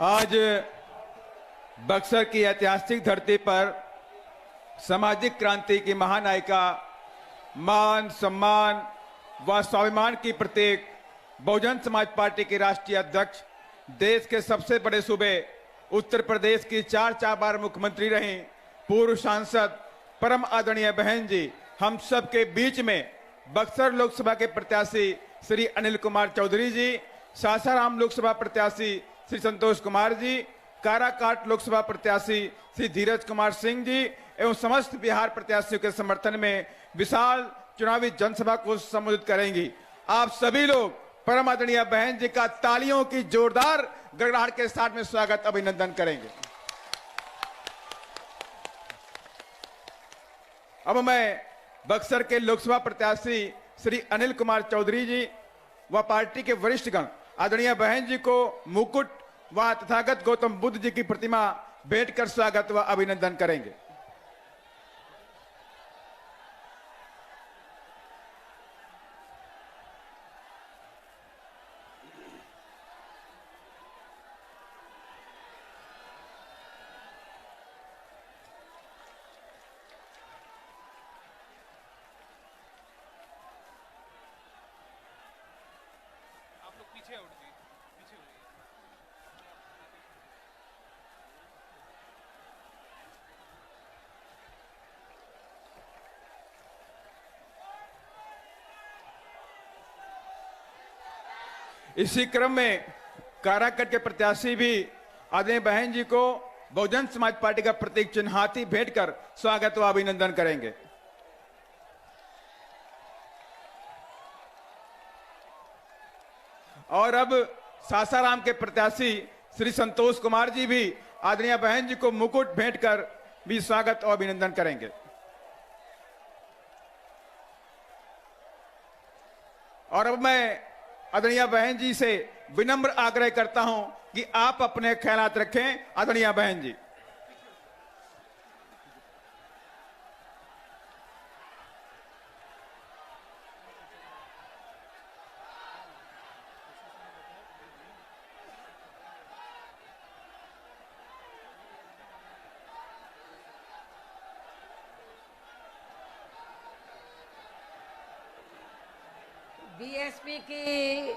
आज बक्सर की ऐतिहासिक धरती पर सामाजिक क्रांति की महानायिका, मान सम्मान व स्वाभिमान की प्रतीक बहुजन समाज पार्टी की राष्ट्रीय अध्यक्ष, देश के सबसे बड़े सूबे उत्तर प्रदेश की चार बार मुख्यमंत्री रहीं, पूर्व सांसद परम आदरणीय बहन जी, हम सब के बीच में बक्सर लोकसभा के प्रत्याशी श्री अनिल कुमार चौधरी जी, सासाराम लोकसभा प्रत्याशी श्री संतोष कुमार जी, काराकाट लोकसभा प्रत्याशी श्री धीरज कुमार सिंह जी एवं समस्त बिहार प्रत्याशियों के समर्थन में विशाल चुनावी जनसभा को संबोधित करेंगी। आप सभी लोग परम आदरणीय बहन जी का तालियों की जोरदार गड़गड़ाहट के साथ में स्वागत अभिनंदन करेंगे। अब मैं बक्सर के लोकसभा प्रत्याशी श्री अनिल कुमार चौधरी जी व पार्टी के वरिष्ठगण आदरणीय बहन जी को मुकुट व तथागत गौतम बुद्ध जी की प्रतिमा भेंट कर स्वागत व अभिनंदन करेंगे। इसी क्रम में काराकट के प्रत्याशी भी आदरणीय बहन जी को बहुजन समाज पार्टी का प्रतीक चिन्ह हाथी भेंट कर स्वागत व अभिनंदन करेंगे। और अब सासाराम के प्रत्याशी श्री संतोष कुमार जी भी आदरणीय बहन जी को मुकुट भेंट कर भी स्वागत और अभिनंदन करेंगे। और अब मैं आदरणीय बहन जी से विनम्र आग्रह करता हूं कि आप अपने ख्यालात रखें। आदरणीय बहन जी। बीएसपी की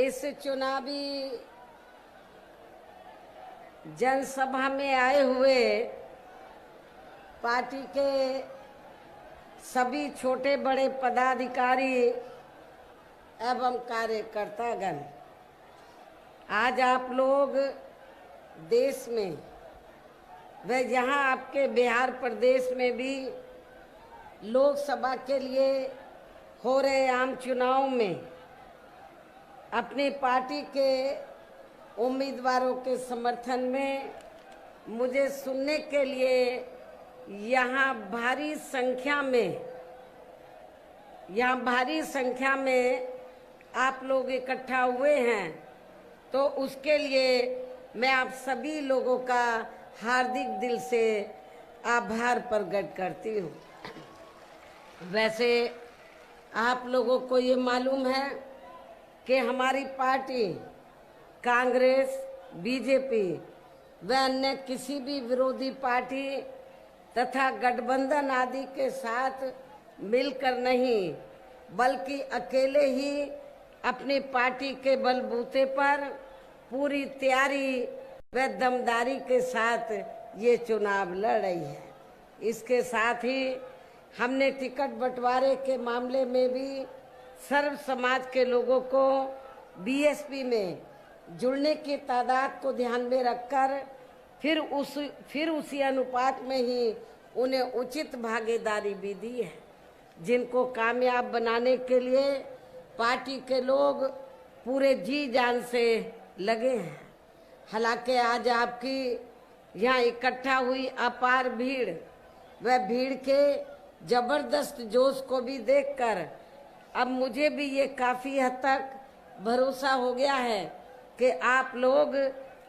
इस चुनावी जनसभा में आए हुए पार्टी के सभी छोटे बड़े पदाधिकारी एवं कार्यकर्तागण, आज आप लोग देश में व यहाँ आपके बिहार प्रदेश में भी लोकसभा के लिए हो रहे आम चुनाव में अपनी पार्टी के उम्मीदवारों के समर्थन में मुझे सुनने के लिए यहाँ भारी संख्या में आप लोग इकट्ठा हुए हैं, तो उसके लिए मैं आप सभी लोगों का हार्दिक दिल से आभार प्रकट करती हूँ। वैसे आप लोगों को ये मालूम है कि हमारी पार्टी कांग्रेस, बीजेपी व अन्य किसी भी विरोधी पार्टी तथा गठबंधन आदि के साथ मिलकर नहीं, बल्कि अकेले ही अपनी पार्टी के बलबूते पर पूरी तैयारी व दमदारी के साथ ये चुनाव लड़ रही है। इसके साथ ही हमने टिकट बंटवारे के मामले में भी सर्व समाज के लोगों को बीएसपी में जुड़ने की तादाद को ध्यान में रखकर फिर उसी अनुपात में ही उन्हें उचित भागीदारी भी दी है, जिनको कामयाब बनाने के लिए पार्टी के लोग पूरे जी जान से लगे हैं। हालांकि आज आपकी यहाँ इकट्ठा हुई अपार भीड़ व भीड़ के जबरदस्त जोश को भी देखकर अब मुझे भी ये काफी हद तक भरोसा हो गया है कि आप लोग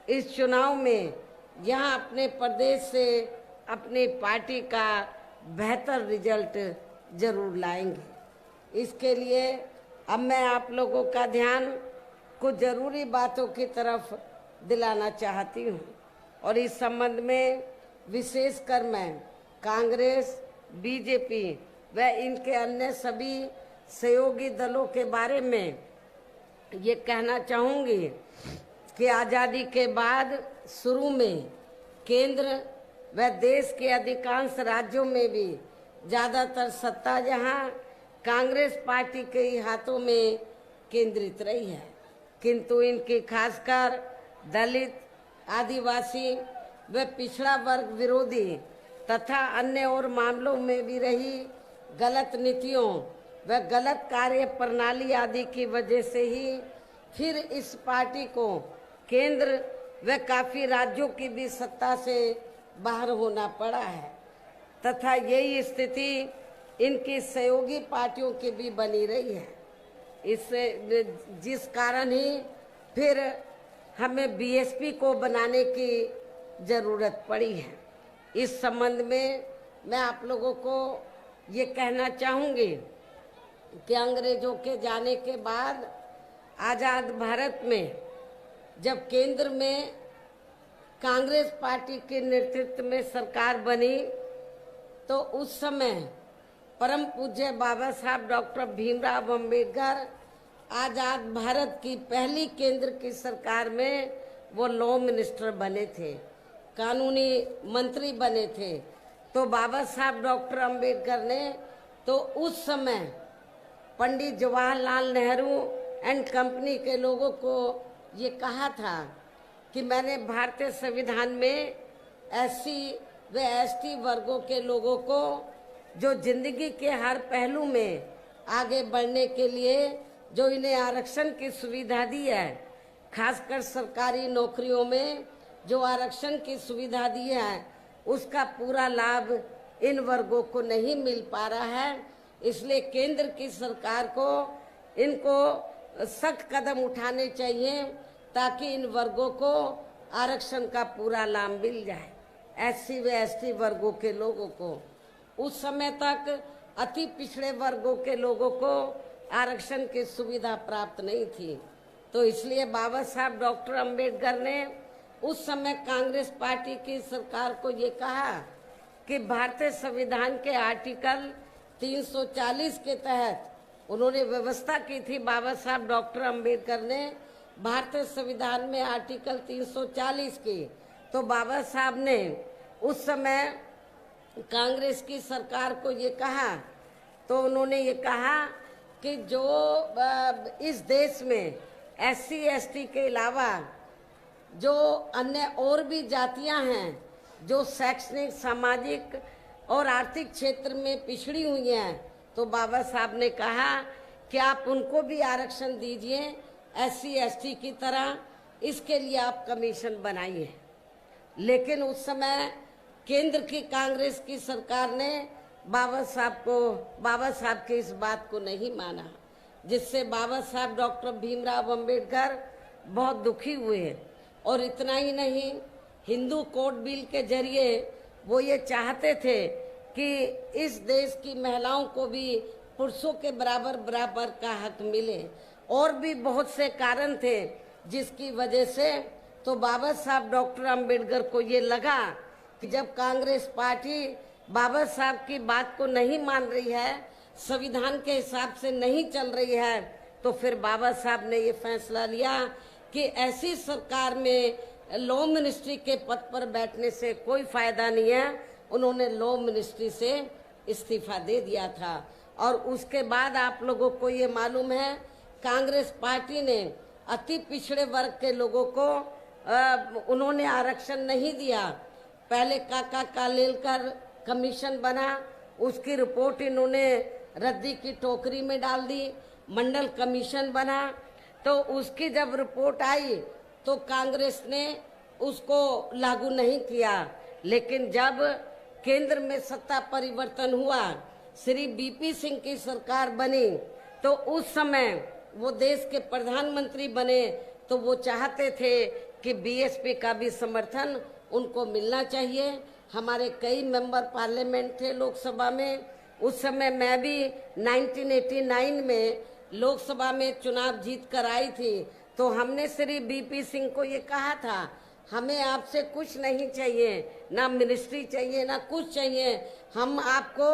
इस चुनाव में यहाँ अपने प्रदेश से अपनी पार्टी का बेहतर रिजल्ट जरूर लाएंगे। इसके लिए अब मैं आप लोगों का ध्यान कुछ जरूरी बातों की तरफ दिलाना चाहती हूँ। और इस संबंध में विशेषकर मैं कांग्रेस, बीजेपी व इनके अन्य सभी सहयोगी दलों के बारे में ये कहना चाहूँगी कि आज़ादी के बाद शुरू में केंद्र व देश के अधिकांश राज्यों में भी ज़्यादातर सत्ता जहाँ कांग्रेस पार्टी के ही हाथों में केंद्रित रही है, किंतु इनकी खासकर दलित, आदिवासी व पिछड़ा वर्ग विरोधी तथा अन्य और मामलों में भी रही गलत नीतियों व गलत कार्य प्रणाली आदि की वजह से ही फिर इस पार्टी को केंद्र व काफी राज्यों की भी सत्ता से बाहर होना पड़ा है तथा यही स्थिति इनकी सहयोगी पार्टियों की भी बनी रही है। इससे जिस कारण ही फिर हमें बीएसपी को बनाने की जरूरत पड़ी है। इस संबंध में मैं आप लोगों को ये कहना चाहूँगी कि अंग्रेजों के जाने के बाद आज़ाद भारत में जब केंद्र में कांग्रेस पार्टी के नेतृत्व में सरकार बनी तो उस समय परम पूज्य बाबा साहब डॉक्टर भीमराव अंबेडकर आज़ाद भारत की पहली केंद्र की सरकार में वो लॉ मिनिस्टर बने थे, कानूनी मंत्री बने थे। तो बाबा साहब डॉक्टर अंबेडकर ने तो उस समय पंडित जवाहरलाल नेहरू एंड कंपनी के लोगों को ये कहा था कि मैंने भारतीय संविधान में एससी व एसटी वर्गों के लोगों को जो जिंदगी के हर पहलू में आगे बढ़ने के लिए जो इन्हें आरक्षण की सुविधा दी है, खासकर सरकारी नौकरियों में जो आरक्षण की सुविधा दी है, उसका पूरा लाभ इन वर्गों को नहीं मिल पा रहा है। इसलिए केंद्र की सरकार को इनको सख्त कदम उठाने चाहिए ताकि इन वर्गों को आरक्षण का पूरा लाभ मिल जाए, एससी व एसटी वर्गों के लोगों को। उस समय तक अति पिछड़े वर्गों के लोगों को आरक्षण की सुविधा प्राप्त नहीं थी। तो इसलिए बाबा साहब डॉक्टर अंबेडकर ने उस समय कांग्रेस पार्टी की सरकार को ये कहा कि भारतीय संविधान के आर्टिकल 340 के तहत उन्होंने व्यवस्था की थी। बाबा साहब डॉक्टर अंबेडकर ने भारतीय संविधान में आर्टिकल 340 की, तो बाबा साहब ने उस समय कांग्रेस की सरकार को ये कहा, तो उन्होंने ये कहा कि जो इस देश में एससी एसटी के अलावा जो अन्य और भी जातियां हैं जो शैक्षणिक, सामाजिक और आर्थिक क्षेत्र में पिछड़ी हुई हैं, तो बाबा साहब ने कहा कि आप उनको भी आरक्षण दीजिए एससी एसटी की तरह, इसके लिए आप कमीशन बनाइए। लेकिन उस समय केंद्र की कांग्रेस की सरकार ने बाबा साहब की इस बात को नहीं माना, जिससे बाबा साहब डॉक्टर भीमराव अंबेडकर बहुत दुखी हुए। और इतना ही नहीं, हिंदू कोड बिल के जरिए वो ये चाहते थे कि इस देश की महिलाओं को भी पुरुषों के बराबर का हक मिले। और भी बहुत से कारण थे जिसकी वजह से तो बाबा साहब डॉक्टर अंबेडकर को ये लगा कि जब कांग्रेस पार्टी बाबा साहब की बात को नहीं मान रही है, संविधान के हिसाब से नहीं चल रही है, तो फिर बाबा साहब ने ये फैसला लिया कि ऐसी सरकार में लॉ मिनिस्ट्री के पद पर बैठने से कोई फायदा नहीं है। उन्होंने लॉ मिनिस्ट्री से इस्तीफा दे दिया था। और उसके बाद आप लोगों को ये मालूम है, कांग्रेस पार्टी ने अति पिछड़े वर्ग के लोगों को उन्होंने आरक्षण नहीं दिया। पहले काका कालेलकर कमीशन बना, उसकी रिपोर्ट इन्होंने रद्दी की टोकरी में डाल दी। मंडल कमीशन बना, तो उसकी जब रिपोर्ट आई तो कांग्रेस ने उसको लागू नहीं किया। लेकिन जब केंद्र में सत्ता परिवर्तन हुआ, श्री बीपी सिंह की सरकार बनी, तो उस समय वो देश के प्रधानमंत्री बने, तो वो चाहते थे कि बीएसपी का भी समर्थन उनको मिलना चाहिए। हमारे कई मेंबर पार्लियामेंट थे लोकसभा में। उस समय मैं भी 1989 में लोकसभा में चुनाव जीत कर आई थी, तो हमने श्री बीपी सिंह को ये कहा था, हमें आपसे कुछ नहीं चाहिए, ना मिनिस्ट्री चाहिए, ना कुछ चाहिए। हम आपको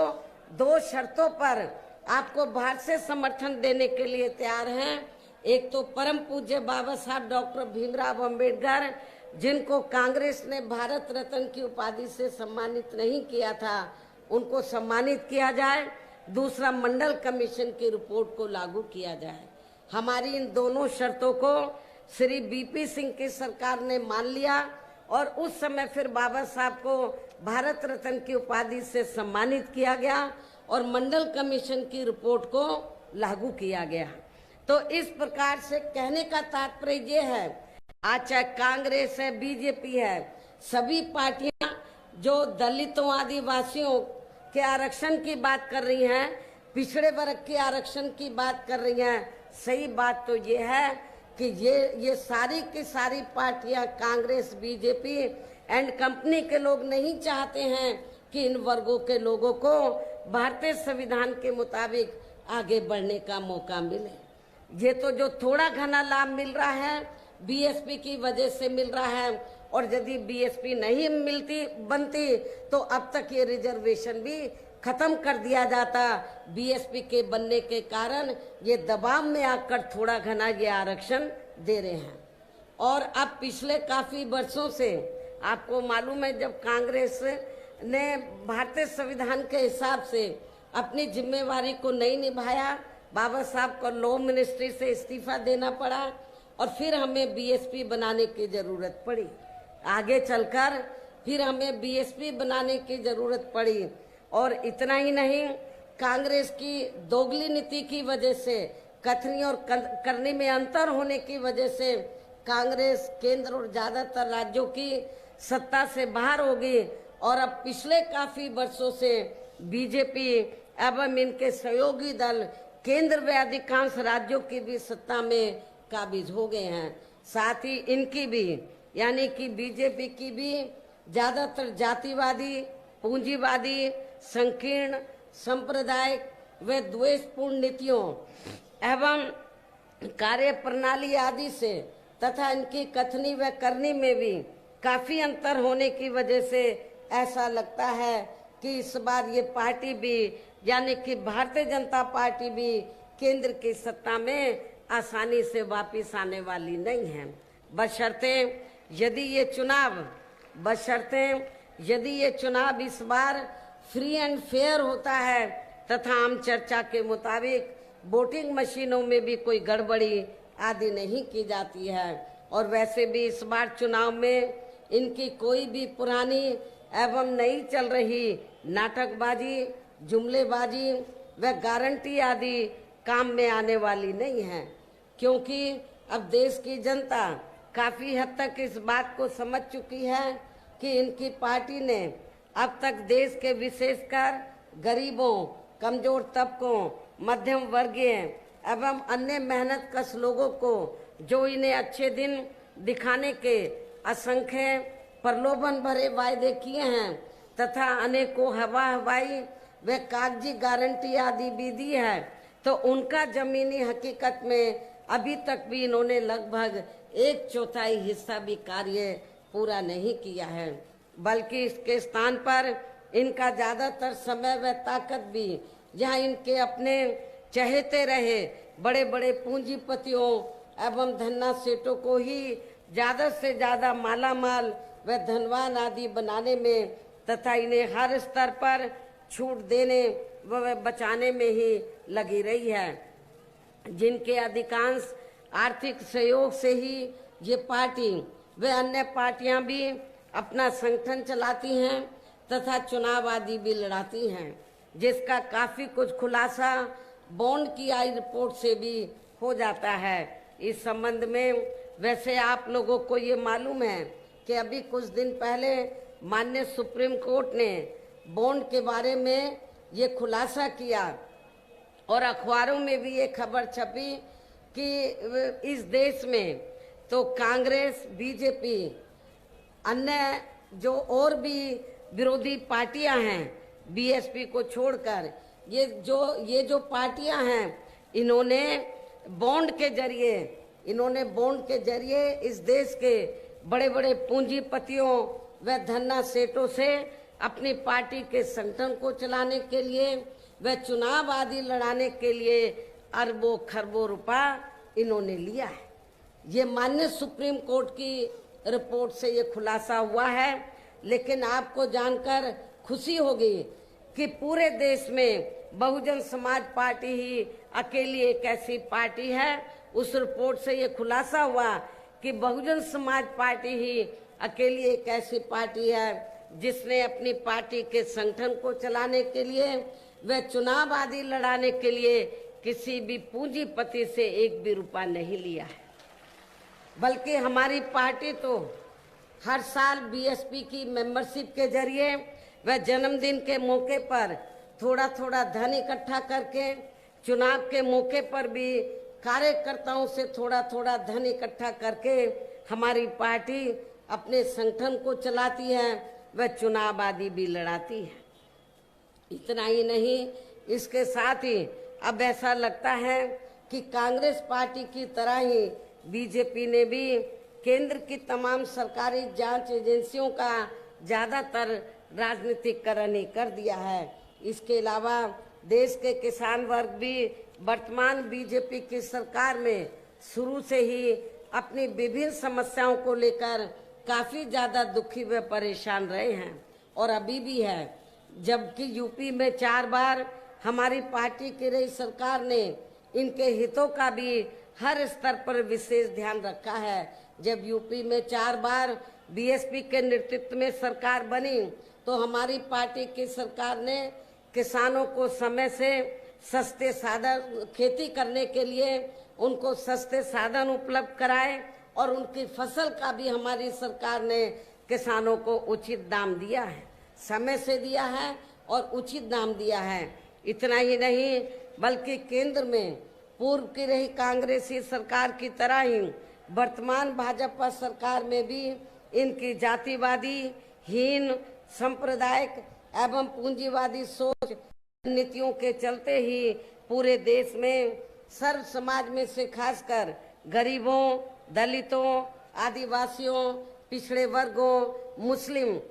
2 शर्तों पर आपको बाहर से समर्थन देने के लिए तैयार हैं। एक तो परम पूज्य बाबा साहब डॉक्टर भीमराव अंबेडकर, जिनको कांग्रेस ने भारत रत्न की उपाधि से सम्मानित नहीं किया था, उनको सम्मानित किया जाए। दूसरा, मंडल कमीशन की रिपोर्ट को लागू किया जाए। हमारी इन दोनों शर्तों को श्री बीपी सिंह की सरकार ने मान लिया और उस समय फिर बाबा साहब को भारत रत्न की उपाधि से सम्मानित किया गया और मंडल कमीशन की रिपोर्ट को लागू किया गया। तो इस प्रकार से कहने का तात्पर्य ये है, आज चाहे कांग्रेस है, बीजेपी है, सभी पार्टियां जो दलितों आदिवासियों के आरक्षण की बात कर रही हैं, पिछड़े वर्ग के आरक्षण की बात कर रही हैं, सही बात तो ये है कि ये सारी की सारी पार्टियां, कांग्रेस, बीजेपी एंड कंपनी के लोग नहीं चाहते हैं कि इन वर्गों के लोगों को भारतीय संविधान के मुताबिक आगे बढ़ने का मौका मिले। ये तो जो थोड़ा घना लाभ मिल रहा है बीएसपी की वजह से मिल रहा है, और यदि बीएसपी नहीं बनती तो अब तक ये रिजर्वेशन भी खत्म कर दिया जाता। बीएसपी के बनने के कारण ये दबाव में आकर थोड़ा घना ये आरक्षण दे रहे हैं। और अब पिछले काफी वर्षों से आपको मालूम है, जब कांग्रेस ने भारतीय संविधान के हिसाब से अपनी जिम्मेवारी को नहीं निभाया, बाबा साहब को लॉ मिनिस्ट्री से इस्तीफा देना पड़ा और फिर हमें बीएसपी बनाने की जरूरत पड़ी। आगे चलकर फिर हमें बीएसपी बनाने की जरूरत पड़ी। और इतना ही नहीं, कांग्रेस की दोगली नीति की वजह से, कथनी और करने में अंतर होने की वजह से कांग्रेस केंद्र और ज्यादातर राज्यों की सत्ता से बाहर हो गई और अब पिछले काफी वर्षों से बीजेपी एवं इनके सहयोगी दल केंद्र व अधिकांश राज्यों की भी सत्ता में काबिज हो गए हैं। साथ ही इनकी भी, यानी कि बीजेपी की भी ज्यादातर जातिवादी, पूंजीवादी, संकीर्ण, सांप्रदायिक व द्वेषपूर्ण नीतियों एवं कार्य प्रणाली आदि से तथा इनकी कथनी व करनी में भी काफी अंतर होने की वजह से ऐसा लगता है कि इस बार ये पार्टी भी, यानी कि भारतीय जनता पार्टी भी केंद्र की सत्ता में आसानी से वापस आने वाली नहीं है। बशर्ते यदि ये चुनाव इस बार फ्री एंड फेयर होता है तथा आम चर्चा के मुताबिक वोटिंग मशीनों में भी कोई गड़बड़ी आदि नहीं की जाती है। और वैसे भी इस बार चुनाव में इनकी कोई भी पुरानी एवं नई चल रही नाटकबाजी, जुमलेबाजी व गारंटी आदि काम में आने वाली नहीं है, क्योंकि अब देश की जनता काफी हद तक इस बात को समझ चुकी है कि इनकी पार्टी ने अब तक देश के विशेषकर गरीबों, कमजोर तबकों, मध्यम वर्गीय एवं अन्य मेहनतकश लोगों को जो इन्हें अच्छे दिन दिखाने के असंख्य प्रलोभन भरे वायदे किए हैं तथा अनेकों हवाई व कागजी गारंटी आदि भी दी है, तो उनका जमीनी हकीकत में अभी तक भी इन्होंने लगभग 1/4 हिस्सा भी कार्य पूरा नहीं किया है, बल्कि इसके स्थान पर इनका ज्यादातर समय व ताकत भी जहां इनके अपने चहेते रहे बड़े बड़े पूंजीपतियों एवं धन्ना सेठों को ही ज्यादा से ज्यादा मालामाल व धनवान आदि बनाने में तथा इन्हें हर स्तर पर छूट देने व बचाने में ही लगी रही है, जिनके अधिकांश आर्थिक सहयोग से ही ये पार्टी व अन्य पार्टियां भी अपना संगठन चलाती हैं तथा चुनाव आदि भी लड़ाती हैं, जिसका काफी कुछ खुलासा बॉन्ड की आई रिपोर्ट से भी हो जाता है। इस संबंध में वैसे आप लोगों को ये मालूम है कि अभी कुछ दिन पहले माननीय सुप्रीम कोर्ट ने बॉन्ड के बारे में ये खुलासा किया और अखबारों में भी ये खबर छपी कि इस देश में तो कांग्रेस, बीजेपी, अन्य जो और भी विरोधी पार्टियां हैं बीएसपी को छोड़कर, ये जो पार्टियां हैं इन्होंने बॉन्ड के जरिए इन्होंने बॉन्ड के जरिए इस देश के बड़े बड़े पूंजीपतियों व धन्ना सेठों से अपनी पार्टी के संगठन को चलाने के लिए व चुनाव आदि लड़ाने के लिए अरबों खरबों रुपया इन्होंने लिया है। ये माननीय सुप्रीम कोर्ट की रिपोर्ट से ये खुलासा हुआ है। लेकिन आपको जानकर खुशी होगी कि पूरे देश में बहुजन समाज पार्टी ही अकेली एक ऐसी पार्टी है। उस रिपोर्ट से ये खुलासा हुआ कि बहुजन समाज पार्टी ही अकेली एक ऐसी पार्टी है जिसने अपनी पार्टी के संगठन को चलाने के लिए व चुनाव आदि लड़ाने के लिए किसी भी पूंजीपति से एक भी रुपया नहीं लिया है। बल्कि हमारी पार्टी तो हर साल बीएसपी की मेंबरशिप के जरिए व जन्मदिन के मौके पर थोड़ा थोड़ा धन इकट्ठा करके, चुनाव के मौके पर भी कार्यकर्ताओं से थोड़ा थोड़ा धन इकट्ठा करके हमारी पार्टी अपने संगठन को चलाती है व चुनाव आदि भी लड़ाती है। इतना ही नहीं, इसके साथ ही अब ऐसा लगता है कि कांग्रेस पार्टी की तरह ही बीजेपी ने भी केंद्र की तमाम सरकारी जांच एजेंसियों का ज्यादातर राजनीतिकरण ही कर दिया है। इसके अलावा देश के किसान वर्ग भी वर्तमान बीजेपी की सरकार में शुरू से ही अपनी विभिन्न समस्याओं को लेकर काफी ज्यादा दुखी व परेशान रहे हैं और अभी भी है। जबकि यूपी में 4 बार हमारी पार्टी की रही सरकार ने इनके हितों का भी हर स्तर पर विशेष ध्यान रखा है। जब यूपी में 4 बार बीएसपी के नेतृत्व में सरकार बनी तो हमारी पार्टी की सरकार ने किसानों को समय से सस्ते साधन खेती करने के लिए उनको सस्ते साधन उपलब्ध कराए और उनकी फसल का भी हमारी सरकार ने किसानों को उचित दाम दिया है, समय से दिया है और उचित दाम दिया है। इतना ही नहीं बल्कि केंद्र में पूर्व की रही कांग्रेसी सरकार की तरह ही वर्तमान भाजपा सरकार में भी इनकी जातिवादी, हीन, सांप्रदायिक एवं पूंजीवादी सोच नीतियों के चलते ही पूरे देश में सर्व समाज में से खासकर गरीबों, दलितों, आदिवासियों, पिछड़े वर्गों, मुस्लिम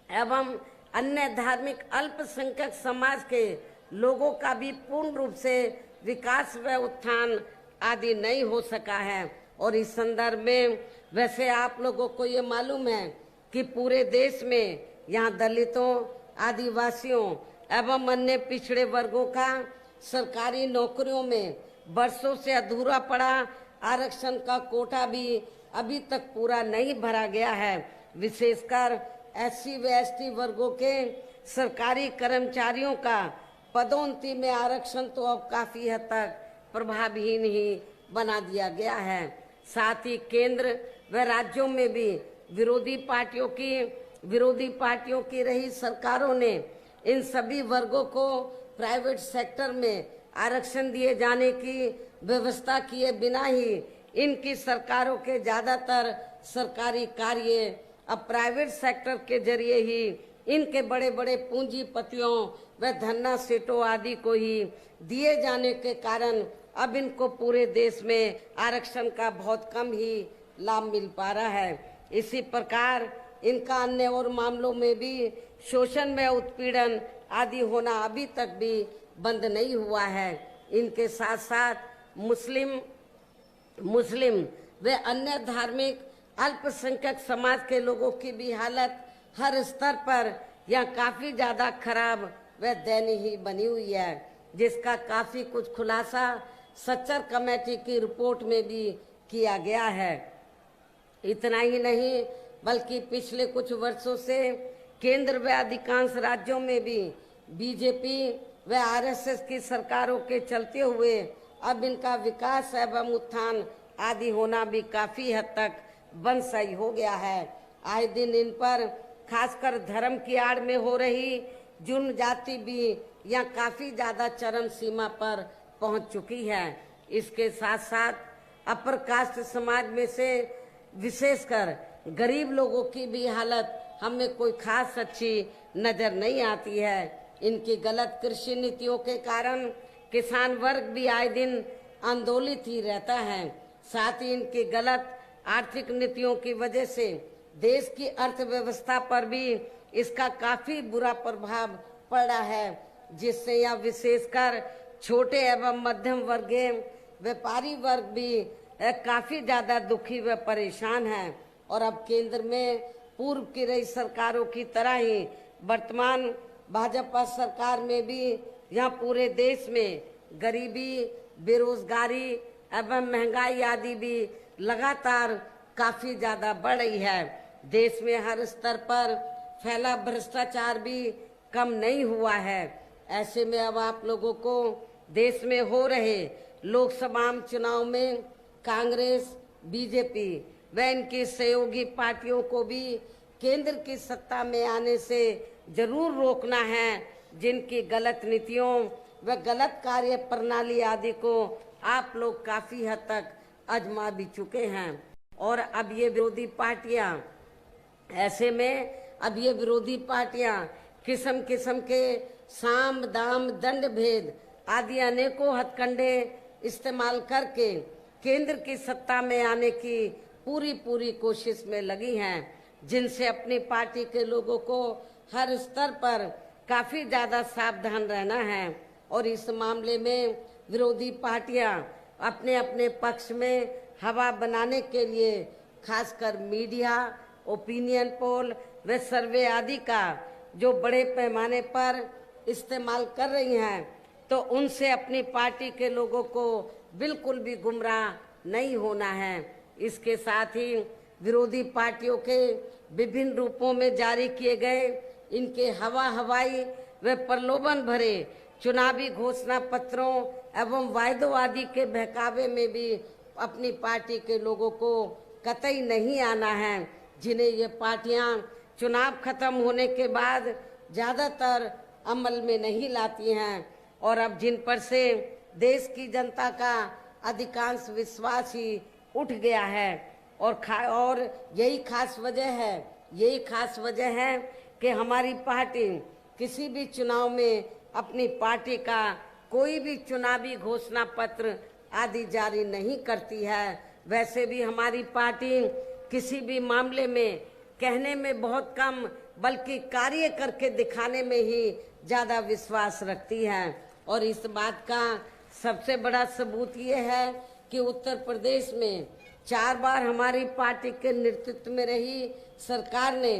एवं अन्य धार्मिक अल्पसंख्यक समाज के लोगों का भी पूर्ण रूप से विकास व उत्थान आदि नहीं हो सका है। और इस संदर्भ में वैसे आप लोगों को ये मालूम है कि पूरे देश में यहाँ दलितों, आदिवासियों एवं अन्य पिछड़े वर्गों का सरकारी नौकरियों में वर्षों से अधूरा पड़ा आरक्षण का कोटा भी अभी तक पूरा नहीं भरा गया है। विशेषकर एससी व एसटी वर्गों के सरकारी कर्मचारियों का पदोन्नति में आरक्षण तो अब काफी हद तक प्रभावहीन ही बना दिया गया है। साथ ही केंद्र व राज्यों में भी विरोधी पार्टियों की रही सरकारों ने इन सभी वर्गों को प्राइवेट सेक्टर में आरक्षण दिए जाने की व्यवस्था किए बिना ही इनकी सरकारों के ज्यादातर सरकारी कार्य अब प्राइवेट सेक्टर के जरिए ही इनके बड़े बड़े पूंजीपतियों व धन्ना सेठों आदि को ही दिए जाने के कारण अब इनको पूरे देश में आरक्षण का बहुत कम ही लाभ मिल पा रहा है। इसी प्रकार इनका अन्य और मामलों में भी शोषण में उत्पीड़न आदि होना अभी तक भी बंद नहीं हुआ है। इनके साथ साथ मुस्लिम व अन्य धार्मिक अल्पसंख्यक समाज के लोगों की भी हालत हर स्तर पर यह काफी ज्यादा खराब व दयनीय बनी हुई है, जिसका काफी कुछ खुलासा सच्चर कमेटी की रिपोर्ट में भी किया गया है। इतना ही नहीं बल्कि पिछले कुछ वर्षों से केंद्र व अधिकांश राज्यों में भी बीजेपी व आरएसएस की सरकारों के चलते हुए अब इनका विकास एवं उत्थान आदि होना भी काफी हद तक बंद हो गया है। आए दिन इन पर खासकर धर्म की आड़ में हो रही जुर्म जाति भी यहाँ काफी ज्यादा चरम सीमा पर पहुंच चुकी है। इसके साथ साथ अपर कास्ट समाज में से विशेषकर गरीब लोगों की भी हालत हमें कोई खास अच्छी नजर नहीं आती है। इनकी गलत कृषि नीतियों के कारण किसान वर्ग भी आए दिन आंदोलित ही रहता है। साथ ही इनकी गलत आर्थिक नीतियों की वजह से देश की अर्थव्यवस्था पर भी इसका काफी बुरा प्रभाव पड़ा है, जिससे यह विशेषकर छोटे एवं मध्यम वर्गीय व्यापारी वर्ग भी काफी ज्यादा दुखी व परेशान है। और अब केंद्र में पूर्व की रही सरकारों की तरह ही वर्तमान भाजपा सरकार में भी यहाँ पूरे देश में गरीबी, बेरोजगारी एवं महंगाई आदि भी लगातार काफी ज्यादा बढ़ रही है। देश में हर स्तर पर फैला भ्रष्टाचार भी कम नहीं हुआ है। ऐसे में अब आप लोगों को देश में हो रहे लोकसभा चुनाव में कांग्रेस, बीजेपी व इनकी सहयोगी पार्टियों को भी केंद्र की सत्ता में आने से जरूर रोकना है, जिनकी गलत नीतियों व गलत कार्य प्रणाली आदि को आप लोग काफी हद तक आजमा भी चुके हैं। और अब ये विरोधी पार्टियां ऐसे में अब ये विरोधी पार्टियां किस्म किस्म के साम दाम दंड भेद आदि अनेकों हथकंडे इस्तेमाल करके केंद्र की सत्ता में आने की पूरी कोशिश में लगी हैं, जिनसे अपनी पार्टी के लोगों को हर स्तर पर काफी ज्यादा सावधान रहना है। और इस मामले में विरोधी पार्टियां अपने अपने पक्ष में हवा बनाने के लिए खासकर मीडिया, ओपिनियन पोल व सर्वे आदि का जो बड़े पैमाने पर इस्तेमाल कर रही हैं, तो उनसे अपनी पार्टी के लोगों को बिल्कुल भी गुमराह नहीं होना है। इसके साथ ही विरोधी पार्टियों के विभिन्न रूपों में जारी किए गए इनके हवाई व प्रलोभन भरे चुनावी घोषणा पत्रों एवं वायदों आदि के बहकावे में भी अपनी पार्टी के लोगों को कतई नहीं आना है, जिन्हें ये पार्टियां चुनाव खत्म होने के बाद ज्यादातर अमल में नहीं लाती हैं। और अब जिन पर से देश की जनता का अधिकांश विश्वास ही उठ गया है और यही खास वजह है कि हमारी पार्टी किसी भी चुनाव में अपनी पार्टी का कोई भी चुनावी घोषणा पत्र आदि जारी नहीं करती है। वैसे भी हमारी पार्टी किसी भी मामले में कहने में बहुत कम बल्कि कार्य करके दिखाने में ही ज्यादा विश्वास रखती है। और इस बात का सबसे बड़ा सबूत ये है कि उत्तर प्रदेश में 4 बार हमारी पार्टी के नेतृत्व में रही सरकार ने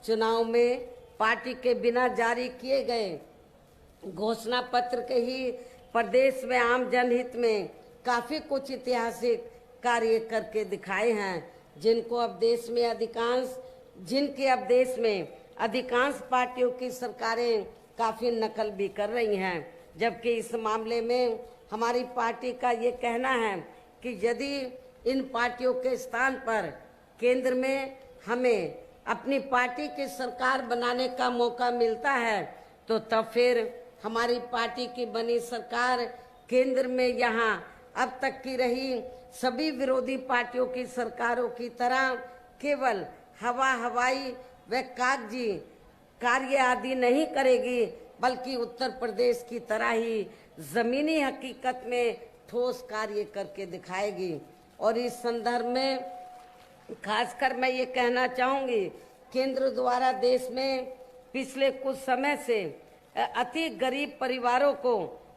चुनाव में पार्टी के बिना जारी किए गए घोषणा पत्र के ही प्रदेश में आम जनहित में काफी कुछ ऐतिहासिक कार्य करके दिखाए हैं, जिनकी अब देश में अधिकांश पार्टियों की सरकारें काफी नकल भी कर रही हैं। जबकि इस मामले में हमारी पार्टी का ये कहना है कि यदि इन पार्टियों के स्थान पर केंद्र में हमें अपनी पार्टी की सरकार बनाने का मौका मिलता है, तो तब फिर हमारी पार्टी की बनी सरकार केंद्र में यहाँ अब तक की रही सभी विरोधी पार्टियों की सरकारों की तरह केवल हवाई व कागजी कार्य आदि नहीं करेगी, बल्कि उत्तर प्रदेश की तरह ही जमीनी हकीकत में ठोस कार्य करके दिखाएगी। और इस संदर्भ में खासकर मैं ये कहना चाहूंगी, केंद्र द्वारा देश में पिछले कुछ समय से अति गरीब परिवारों को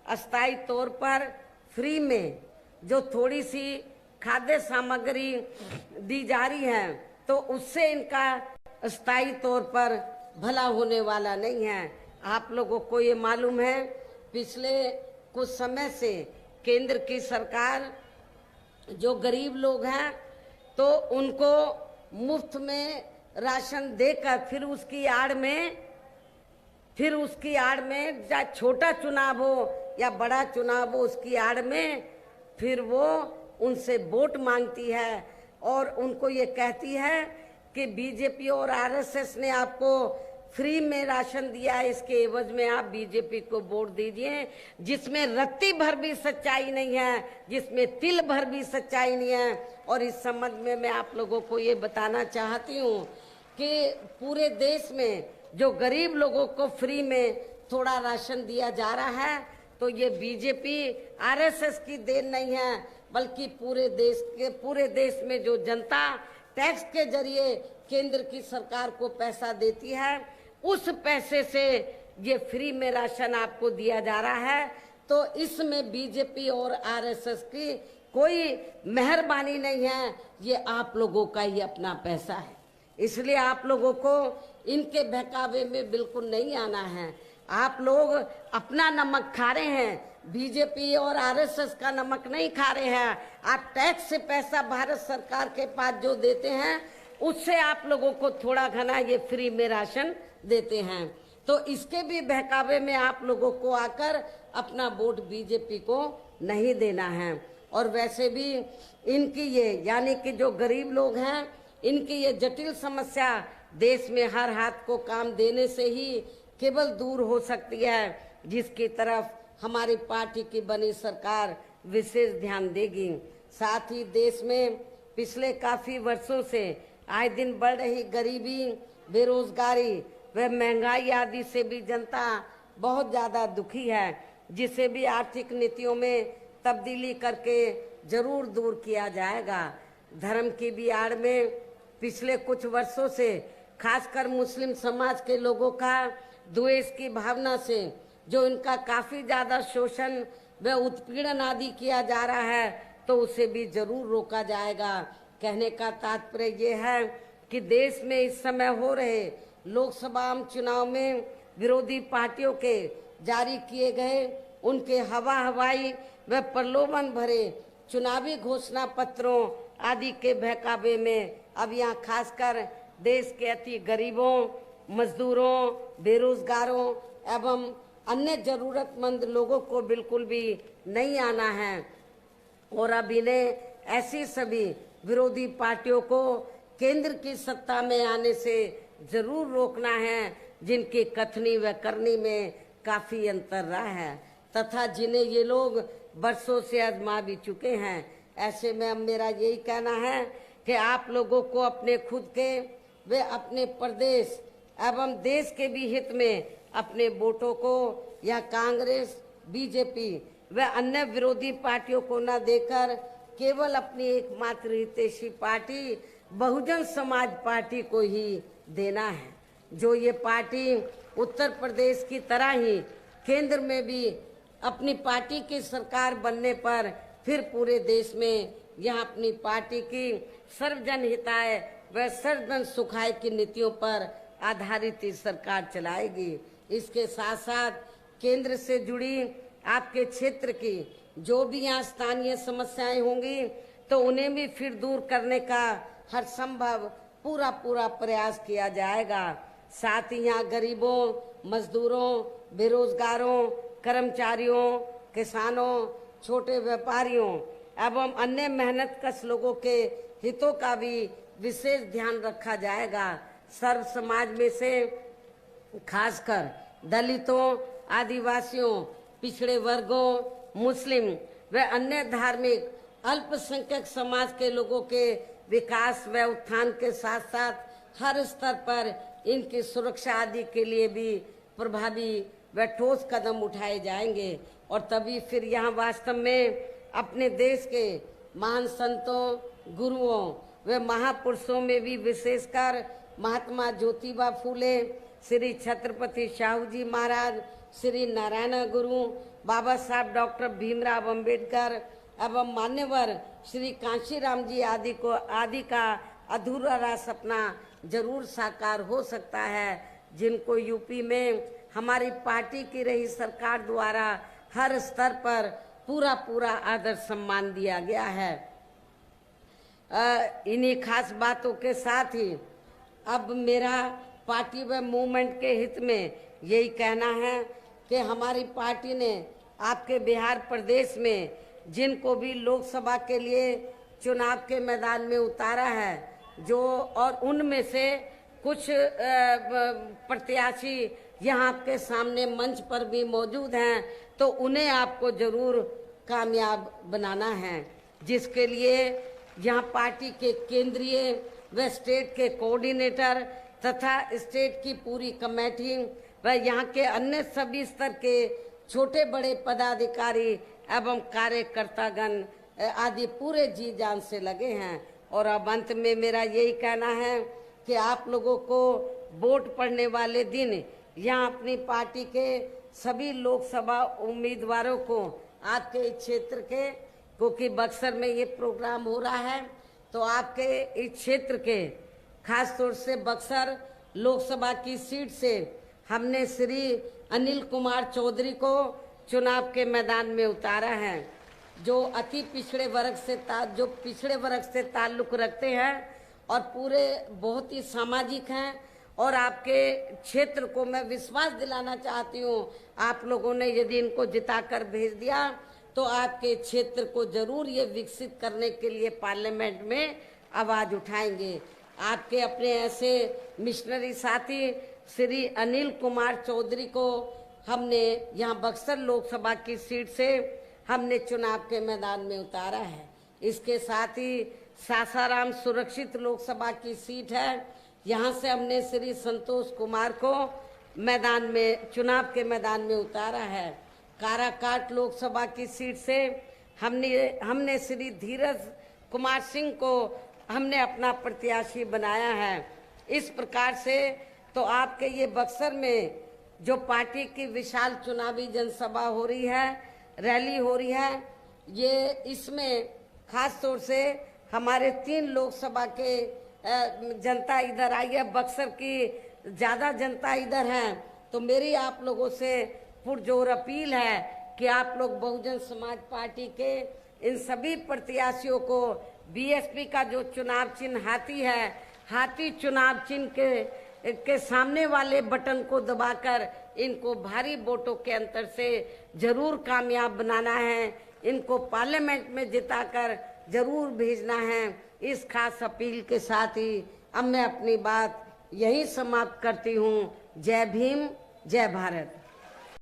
अस्थायी तौर पर फ्री में जो थोड़ी सी खाद्य सामग्री दी जा रही है, तो उससे इनका अस्थायी तौर पर भला होने वाला नहीं है। आप लोगों को ये मालूम है, पिछले कुछ समय से केंद्र की सरकार जो गरीब लोग हैं तो उनको मुफ्त में राशन देकर फिर उसकी आड़ में चाहे छोटा चुनाव हो या बड़ा चुनाव हो, उसकी आड़ में फिर वो उनसे वोट मांगती है और उनको ये कहती है कि बीजेपी और आरएसएस ने आपको फ्री में राशन दिया है, इसके एवज में आप बीजेपी को वोट दीजिए, जिसमें रत्ती भर भी सच्चाई नहीं है, जिसमें तिल भर भी सच्चाई नहीं है। और इस संबंध में मैं आप लोगों को ये बताना चाहती हूँ कि पूरे देश में जो गरीब लोगों को फ्री में थोड़ा राशन दिया जा रहा है, तो ये बीजेपी आरएसएस की देन नहीं है, बल्कि पूरे देश में जो जनता टैक्स के जरिए केंद्र की सरकार को पैसा देती है, उस पैसे से ये फ्री में राशन आपको दिया जा रहा है। तो इसमें बीजेपी और आरएसएस की कोई मेहरबानी नहीं है, ये आप लोगों का ही अपना पैसा है। इसलिए आप लोगों को इनके बहकावे में बिल्कुल नहीं आना है। आप लोग अपना नमक खा रहे हैं, बीजेपी और आरएसएस का नमक नहीं खा रहे हैं। आप टैक्स से पैसा भारत सरकार के पास जो देते हैं, उससे आप लोगों को थोड़ा घना ये फ्री में राशन देते हैं। तो इसके भी बहकावे में आप लोगों को आकर अपना वोट बीजेपी को नहीं देना है। और वैसे भी इनकी ये यानी कि जो गरीब लोग हैं, इनकी ये जटिल समस्या देश में हर हाथ को काम देने से ही केवल दूर हो सकती है, जिसकी तरफ हमारी पार्टी की बनी सरकार विशेष ध्यान देगी। साथ ही देश में पिछले काफी वर्षों से आए दिन बढ़ रही गरीबी, बेरोजगारी व महंगाई आदि से भी जनता बहुत ज्यादा दुखी है, जिसे भी आर्थिक नीतियों में तब्दीली करके जरूर दूर किया जाएगा। धर्म की भी आड़ में पिछले कुछ वर्षों से खासकर मुस्लिम समाज के लोगों का द्वेष की भावना से जो इनका काफी ज्यादा शोषण व उत्पीड़न आदि किया जा रहा है, तो उसे भी जरूर रोका जाएगा। कहने का तात्पर्य ये है कि देश में इस समय हो रहे लोकसभा चुनाव में विरोधी पार्टियों के जारी किए गए उनके हवाई व प्रलोभन भरे चुनावी घोषणा पत्रों आदि के बहकावे में अब यहाँ खासकर देश के अति गरीबों, मजदूरों, बेरोजगारों एवं अन्य जरूरतमंद लोगों को बिल्कुल भी नहीं आना है। और अब इन्हें ऐसी सभी विरोधी पार्टियों को केंद्र की सत्ता में आने से जरूर रोकना है, जिनकी कथनी व करनी में काफी अंतर रहा है तथा जिन्हें ये लोग बरसों से आजमा भी चुके हैं। ऐसे में अब मेरा यही कहना है कि आप लोगों को अपने खुद के व अपने प्रदेश एवं देश के भी हित में अपने वोटों को या कांग्रेस, बीजेपी व अन्य विरोधी पार्टियों को न देकर केवल अपनी एकमात्र हितैषी पार्टी बहुजन समाज पार्टी को ही देना है। जो ये पार्टी उत्तर प्रदेश की तरह ही केंद्र में भी अपनी पार्टी की सरकार बनने पर फिर पूरे देश में यह अपनी पार्टी की सर्वजन हिताय व सर्वजन सुखाय की नीतियों पर आधारित सरकार चलाएगी। इसके साथ साथ केंद्र से जुड़ी आपके क्षेत्र की जो भी यहाँ स्थानीय समस्याएं होंगी, तो उन्हें भी फिर दूर करने का हर संभव पूरा प्रयास किया जाएगा। साथ ही यहाँ गरीबों, मजदूरों, बेरोजगारों, कर्मचारियों, किसानों, छोटे व्यापारियों एवं अन्य मेहनतकश लोगों के हितों का भी विशेष ध्यान रखा जाएगा। सर्व समाज में से खासकर दलितों, आदिवासियों, पिछड़े वर्गों, मुस्लिम व अन्य धार्मिक अल्पसंख्यक समाज के लोगों के विकास व उत्थान के साथ साथ हर स्तर पर इनकी सुरक्षा आदि के लिए भी प्रभावी व ठोस कदम उठाए जाएंगे। और तभी फिर यहाँ वास्तव में अपने देश के महान संतों, गुरुओं व महापुरुषों में भी विशेषकर महात्मा ज्योतिबा फूले, श्री छत्रपति शाहू जी महाराज, श्री नारायण गुरु, बाबा साहब डॉक्टर भीमराव अंबेडकर एवं मान्यवर श्री कांशीराम जी आदि का अधूरा रहा सपना जरूर साकार हो सकता है, जिनको यूपी में हमारी पार्टी की रही सरकार द्वारा हर स्तर पर पूरा आदर सम्मान दिया गया है। इन्हीं खास बातों के साथ ही अब मेरा पार्टी व मूवमेंट के हित में यही कहना है कि हमारी पार्टी ने आपके बिहार प्रदेश में जिनको भी लोकसभा के लिए चुनाव के मैदान में उतारा है, जो और उनमें से कुछ प्रत्याशी यहाँ आपके सामने मंच पर भी मौजूद हैं, तो उन्हें आपको जरूर कामयाब बनाना है, जिसके लिए यहाँ पार्टी के केंद्रीय व स्टेट के कोऑर्डिनेटर तथा स्टेट की पूरी कमेटी व यहाँ के अन्य सभी स्तर के छोटे बड़े पदाधिकारी एवं कार्यकर्तागण आदि पूरे जी जान से लगे हैं। और अब अंत में मेरा यही कहना है कि आप लोगों को वोट पड़ने वाले दिन यहाँ अपनी पार्टी के सभी लोकसभा उम्मीदवारों को आपके इस क्षेत्र के, क्योंकि बक्सर में ये प्रोग्राम हो रहा है, तो आपके इस क्षेत्र के खास तौर से बक्सर लोकसभा की सीट से हमने श्री अनिल कुमार चौधरी को चुनाव के मैदान में उतारा है, जो अति पिछड़े वर्ग से ताल्लुक रखते हैं और पूरे बहुत ही सामाजिक हैं। और आपके क्षेत्र को मैं विश्वास दिलाना चाहती हूँ, आप लोगों ने यदि इनको जिताकर भेज दिया तो आपके क्षेत्र को जरूर ये विकसित करने के लिए पार्लियामेंट में आवाज उठाएंगे। आपके अपने ऐसे मिशनरी साथी श्री अनिल कुमार चौधरी को हमने यहाँ बक्सर लोकसभा की सीट से हमने चुनाव के मैदान में उतारा है। इसके साथ ही सासाराम सुरक्षित लोकसभा की सीट है, यहाँ से हमने श्री संतोष कुमार को चुनाव के मैदान में उतारा है। काराकाट लोकसभा की सीट से हमने श्री धीरज कुमार सिंह को हमने अपना प्रत्याशी बनाया है। इस प्रकार से तो आपके ये बक्सर में जो पार्टी की विशाल चुनावी जनसभा हो रही है, रैली हो रही है, ये इसमें खास तौर से हमारे 3 लोकसभा के जनता इधर आई है, बक्सर की ज्यादा जनता इधर है। तो मेरी आप लोगों से पुरजोर अपील है कि आप लोग बहुजन समाज पार्टी के इन सभी प्रत्याशियों को बीएसपी का जो चुनाव चिन्ह हाथी है, हाथी चुनाव चिन्ह के सामने वाले बटन को दबाकर इनको भारी वोटों के अंतर से जरूर कामयाब बनाना है, इनको पार्लियामेंट में जिताकर जरूर भेजना है। इस खास अपील के साथ ही अब मैं अपनी बात यही समाप्त करती हूँ। जय भीम, जय भारत।